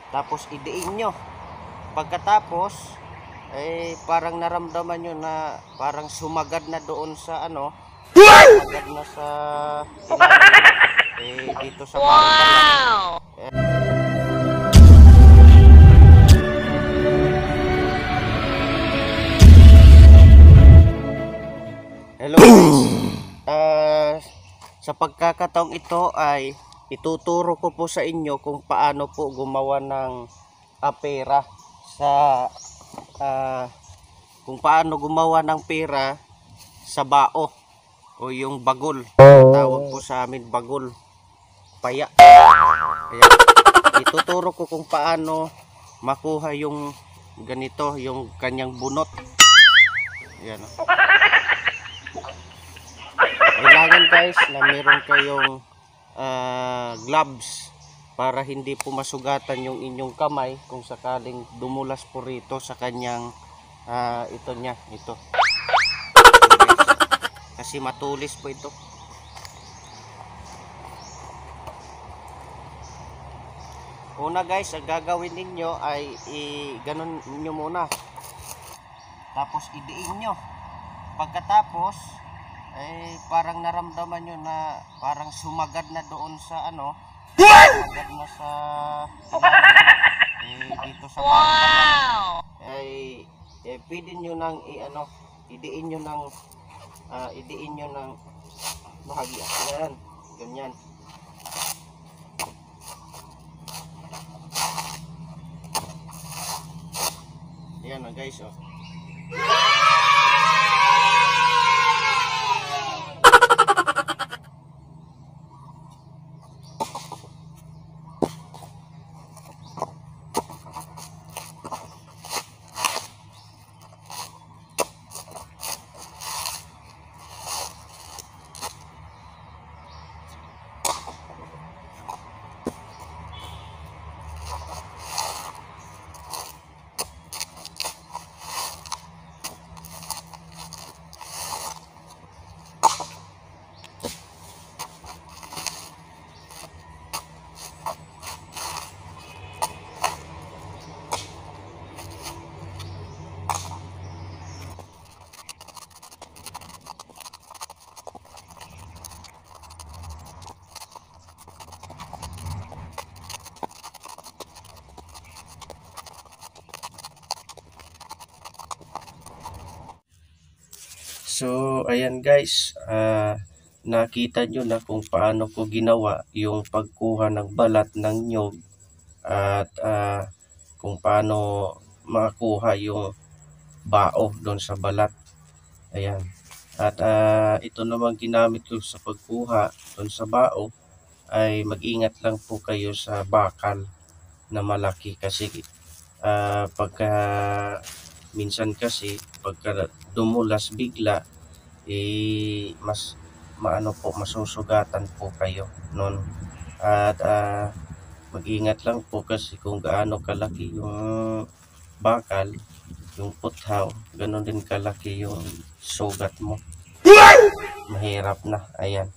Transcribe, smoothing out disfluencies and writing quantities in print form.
Tapos idiin nyo. Pagkatapos parang naramdaman nyo na parang sumagad na doon sa ano, sumagad na sa dito sa wow! Hello guys. Sa pagkakataong ito ay ituturo ko po sa inyo kung paano po gumawa ng pera sa kung paano gumawa ng pera sa bao o yung bagol. Tawag po sa amin bagol, paya. Ayan. Ituturo ko kung paano makuha yung ganito, yung kanyang bunot. Ayan. Kailangan guys na meron kayong gloves para hindi po masugatan yung inyong kamay kung sakaling dumulas po rito sa kanyang ito niya, ito. Kasi matulis po ito. Una guys, ang gagawin ninyo ay ganon niyo muna. Tapos idiin nyo. Pagkatapos parang naramdaman nyo na parang sumagad na doon sa ano, sumagad na sa dito sa wow! Pwede nyo nang idiin nyo ng bahagya. Yan, ganyan. Yan na guys, oh. So, ayan guys, nakita nyo na kung paano ko ginawa yung pagkuha ng balat ng nyog at kung paano makakuha yung bao doon sa balat. Ayan. At ito naman ginamit ko sa pagkuha doon sa bao ay mag-ingat lang po kayo sa bakal na malaki kasi pagka minsan kasi pagka dumulas bigla mas masusugatan po kayo noon. At mag-ingat lang po kasi kung gaano kalaki yung bakal, yung puthaw, ganoon din kalaki yung sugat mo. Mahirap na. Ayan.